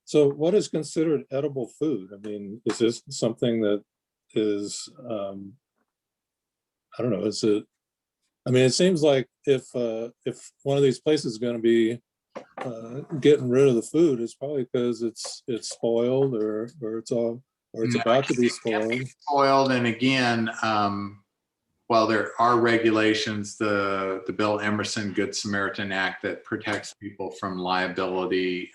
so what is considered edible food? I mean, is this something that is, I don't know, is it, I mean, it seems like if one of these places is going to be getting rid of the food, it's probably because it's spoiled or it's about to be spoiled. And again, while there are regulations, the Bill Emerson Good Samaritan Act that protects people from liability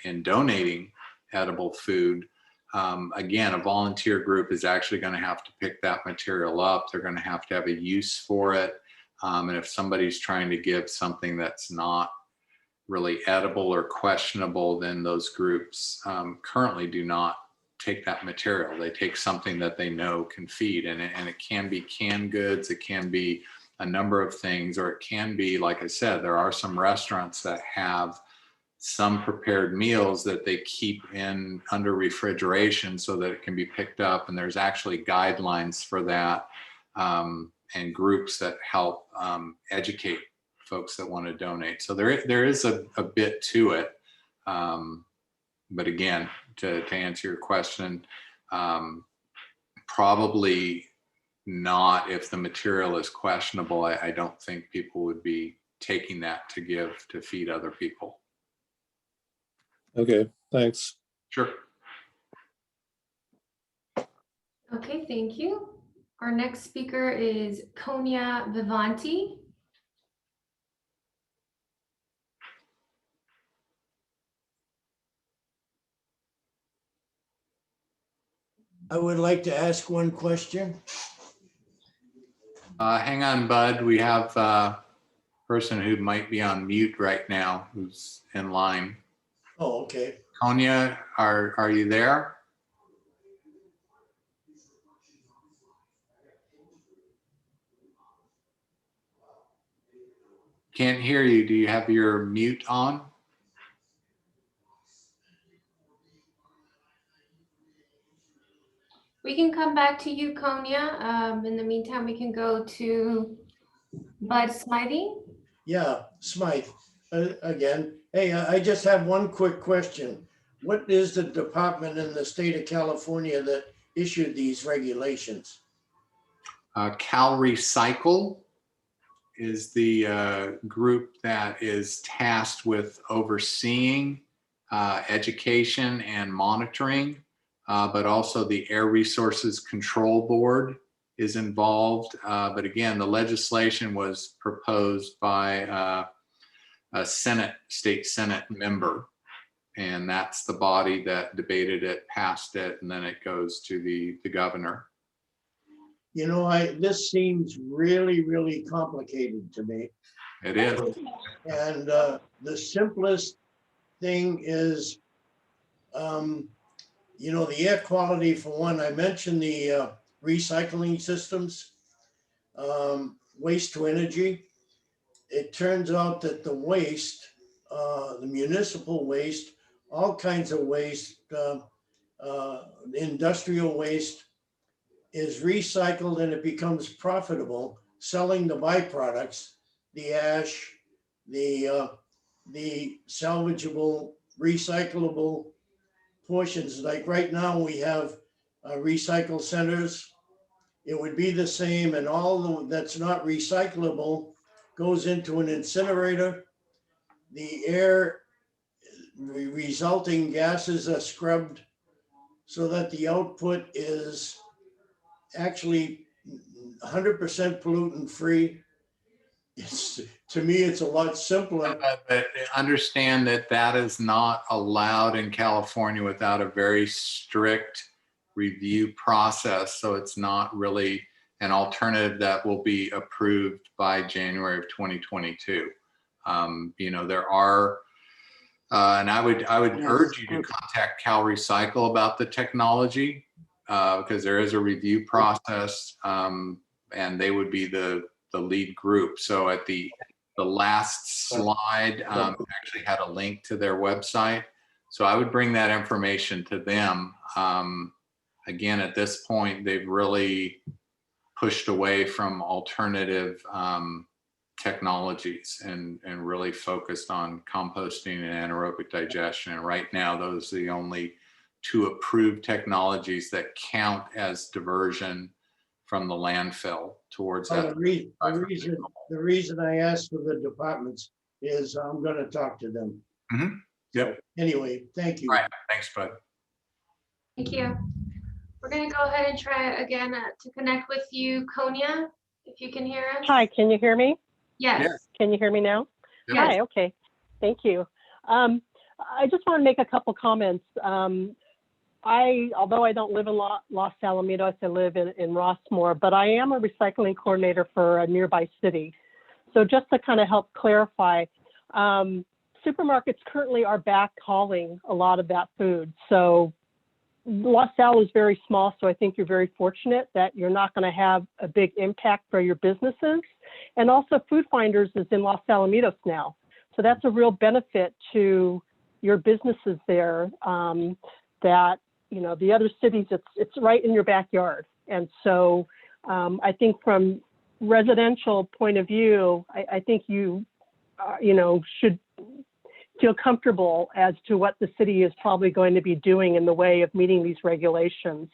in donating edible food. Again, a volunteer group is actually going to have to pick that material up. They're going to have a use for it. And if somebody's trying to give something that's not really edible or questionable, then those groups currently do not take that material. They take something that they know can feed, and it can be canned goods, it can be a number of things, or it can be, like I said, there are some restaurants that have some prepared meals that they keep in under refrigeration so that it can be picked up, and there's actually guidelines for that, and groups that help educate folks that want to donate. So there is a bit to it. But again, to answer your question, probably not if the material is questionable. I don't think people would be taking that to give to feed other people. Okay, thanks. Sure. Okay, thank you. Our next speaker is Konya Vivanti. I would like to ask one question. Hang on, Bud. We have a person who might be on mute right now who's in line. Oh, okay. Konya, are you there? Can't hear you. Do you have your mute on? We can come back to you, Konya. In the meantime, we can go to Bud Smiley. Yeah, Smythe, again. Hey, I just have one quick question. What is the department in the state of California that issued these regulations? Cal Recycle is the group that is tasked with overseeing education and monitoring, but also the Air Resources Control Board is involved. But again, the legislation was proposed by a state Senate member, and that's the body that debated it, passed it, and then it goes to the governor. You know, this seems really, really complicated to me. It is. And the simplest thing is, you know, the air quality for one. I mentioned the recycling systems, waste to energy. It turns out that the waste, the municipal waste, all kinds of waste, industrial waste, is recycled and it becomes profitable selling the byproducts, the ash, the salvageable, recyclable portions. Like right now we have recycle centers. It would be the same, and all that's not recyclable goes into an incinerator. The air resulting gases are scrubbed so that the output is actually 100% pollutant free. It's, to me, it's a lot simpler. But understand that that is not allowed in California without a very strict review process. So it's not really an alternative that will be approved by January of 2022. You know, there are, and I would urge you to contact Cal Recycle about the technology because there is a review process, and they would be the lead group. So at the last slide actually had a link to their website. So I would bring that information to them. Again, at this point, they've really pushed away from alternative technologies and really focused on composting and anaerobic digestion. And right now, those are the only two approved technologies that count as diversion from the landfill towards that. The reason I asked for the departments is I'm going to talk to them. Mm-hmm. Yep. So anyway, thank you. All right. Thanks, Bud. Thank you. We're going to go ahead and try again to connect with you, Konya, if you can hear us. Hi, can you hear me? Yes. Yes. Can you hear me now? Yep. Hi, okay. Thank you. I just want to make a couple comments. Although I don't live in Los Alamitos, I live in Rossmore, but I am a recycling coordinator for a nearby city. So just to kind of help clarify, supermarkets currently are backhauling a lot of that food. So Los Al is very small, so I think you're very fortunate that you're not going to have a big impact for your businesses. And also Food Finders is in Los Alamitos now. So that's a real benefit to your businesses there, that, you know, the other cities, it's right in your backyard. And so I think from residential point of view, I think you know, should feel comfortable as to what the city is probably going to be doing in the way of meeting these regulations.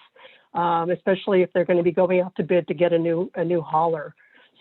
especially if they're going to be going out to bid to get a new hauler.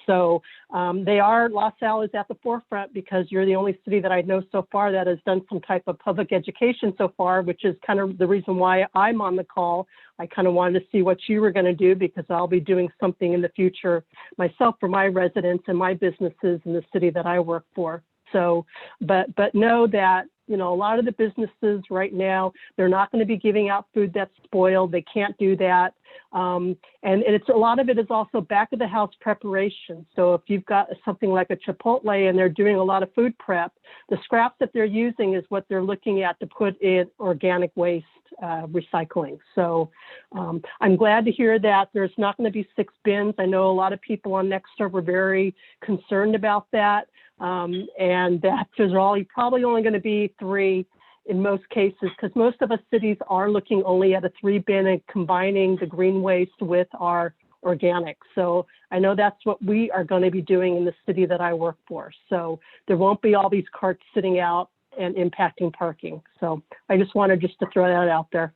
So LaSalle is at the forefront because you're the only city that I know so far that has done some type of public education so far, which is kind of the reason why I'm on the call. I kind of wanted to see what you were going to do because I'll be doing something in the future myself for my residents and my businesses in the city that I work for. So, but know that, you know, a lot of the businesses right now, they're not going to be giving out food that's spoiled. They can't do that. And it's a lot of it is also back of the house preparation. So if you've got something like a Chipotle and they're doing a lot of food prep, the scraps that they're using is what they're looking at to put in organic waste recycling. So I'm glad to hear that there's not going to be 6 bins. I know a lot of people on Nextdoor were very concerned about that. And that there's probably only going to be 3 in most cases, because most of us cities are looking only at a 3 bin and combining the green waste with our organic. So I know that's what we are going to be doing in the city that I work for. So there won't be all these carts sitting out and impacting parking. So I just wanted to throw that out there.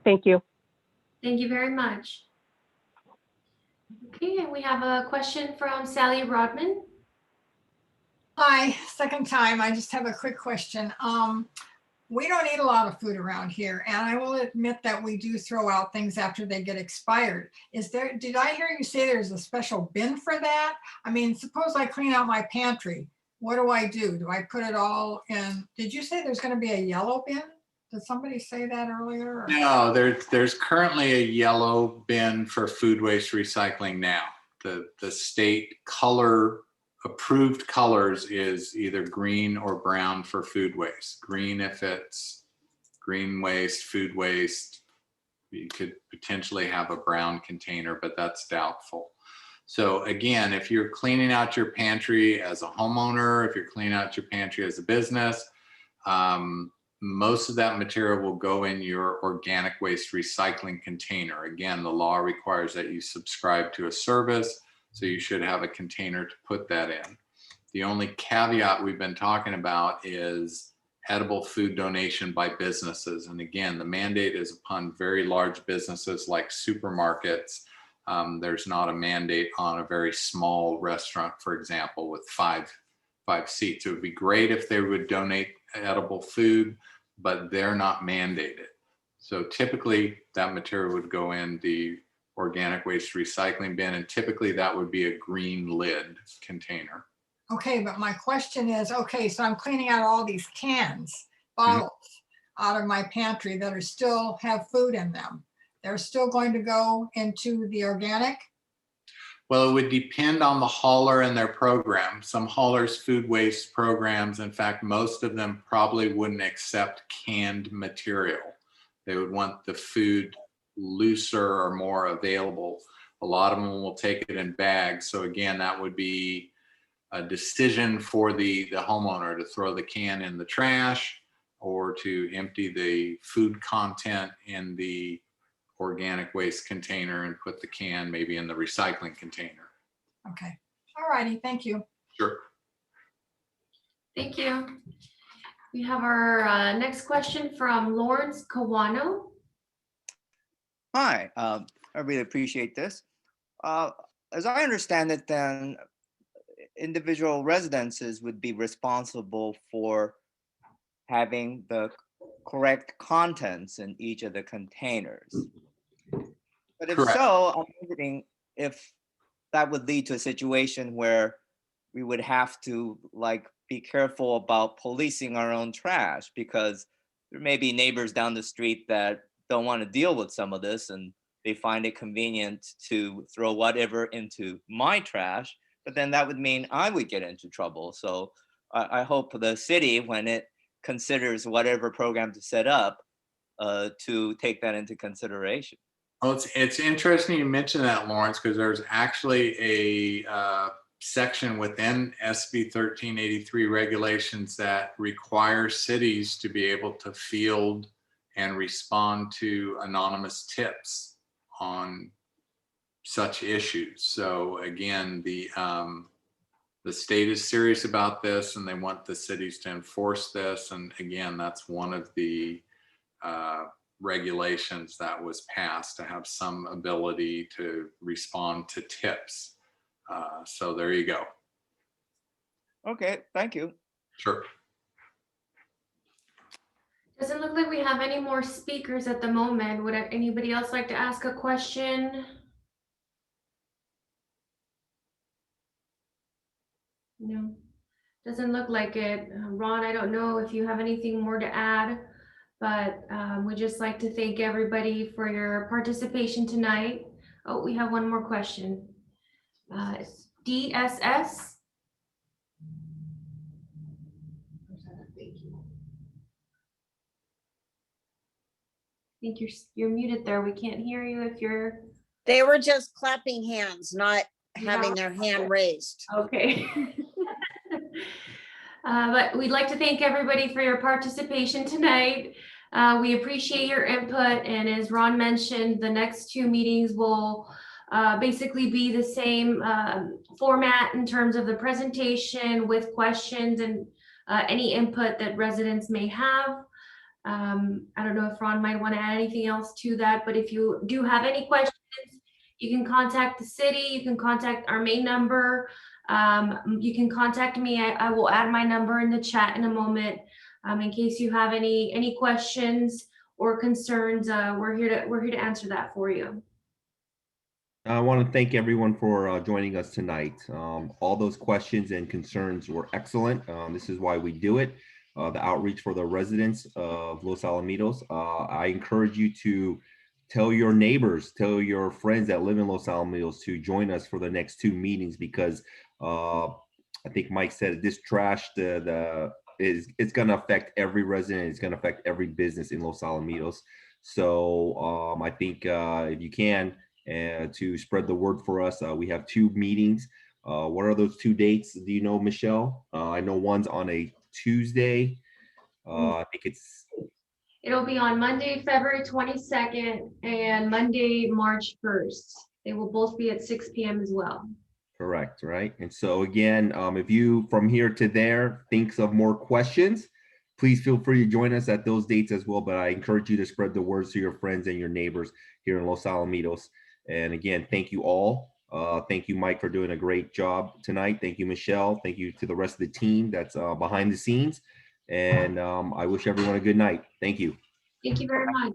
Thank you. Thank you very much. Okay, and we have a question from Sally Rodman. Hi, second time. I just have a quick question. We don't eat a lot of food around here, and I will admit that we do throw out things after they get expired. Did I hear you say there's a special bin for that? I mean, suppose I clean out my pantry. What do I do? Do I put it all in? Did you say there's going to be a yellow bin? Did somebody say that earlier? Or? No, there's currently a yellow bin for food waste recycling now. The state color approved colors is either green or brown for food waste. Green if it's green waste, food waste. You could potentially have a brown container, but that's doubtful. So again, if you're cleaning out your pantry as a homeowner, if you're cleaning out your pantry as a business, most of that material will go in your organic waste recycling container. Again, the law requires that you subscribe to a service, so you should have a container to put that in. The only caveat we've been talking about is edible food donation by businesses. And again, the mandate is upon very large businesses like supermarkets. There's not a mandate on a very small restaurant, for example, with five seats. It would be great if they would donate edible food, but they're not mandated. So typically that material would go in the organic waste recycling bin, and typically that would be a green lid container. Okay, but my question is, okay, so I'm cleaning out all these cans, bottles out of my pantry that are still have food in them. They're still going to go into the organic? Well, it would depend on the hauler and their program. Some haulers' food waste programs, in fact, most of them probably wouldn't accept canned material. They would want the food looser or more available. A lot of them will take it in bags. So again, that would be a decision for the homeowner to throw the can in the trash or to empty the food content in the organic waste container and put the can maybe in the recycling container. Okay. All righty. Thank you. Sure. Thank you. We have our next question from Lawrence Kawano. Hi, I really appreciate this. As I understand it, then individual residences would be responsible for having the correct contents in each of the containers. But if Correct. so, I'm wondering if that would lead to a situation where we would have to be careful about policing our own trash, because there may be neighbors down the street that don't want to deal with some of this and they find it convenient to throw whatever into my trash, but then that would mean I would get into trouble. So I hope the city, when it considers whatever program to set up, to take that into consideration. Well, it's interesting you mentioned that, Lawrence, because there's actually a section within SB 1383 regulations that requires cities to be able to field and respond to anonymous tips on such issues. So again, the state is serious about this and they want the cities to enforce this. And again, that's one of the regulations that was passed to have some ability to respond to tips. So there you go. Okay, thank you. Sure. Doesn't look like we have any more speakers at the moment. Would anybody else like to ask a question? No, doesn't look like it. Ron, I don't know if you have anything more to add, but we'd just like to thank everybody for your participation tonight. Oh, we have one more question. DSS. I think you're muted there. We can't hear you if you're. They were just clapping hands, not having their hand raised. Okay. But we'd like to thank everybody for your participation tonight. We appreciate your input, and as Ron mentioned, the next two meetings will basically be the same format in terms of the presentation with questions and any input that residents may have. I don't know if Ron might want to add anything else to that, but if you do have any questions, you can contact the city, you can contact our main number. You can contact me. I will add my number in the chat in a moment. In case you have any questions or concerns, we're here to answer that for you. I want to thank everyone for joining us tonight. All those questions and concerns were excellent. This is why we do it. The outreach for the residents of Los Alamitos. I encourage you to tell your neighbors, tell your friends that live in Los Alamitos to join us for the next two meetings, because I think Mike said this trash it's going to affect every resident. It's going to affect every business in Los Alamitos. So I think if you can, to spread the word for us, we have two meetings. What are those two dates? Do you know, Michelle? I know one's on a Tuesday. I think It'll be on Monday, February 22nd and Monday, March 1st. They will both be at 6 p.m. as well. correct, right? And so again, if you from here to there thinks of more questions, please feel free to join us at those dates as well. But I encourage you to spread the words to your friends and your neighbors here in Los Alamitos. And again, thank you all. Thank you, Mike, for doing a great job tonight. Thank you, Michelle. Thank you to the rest of the team that's behind the scenes. And I wish everyone a good night. Thank you. Thank you very much.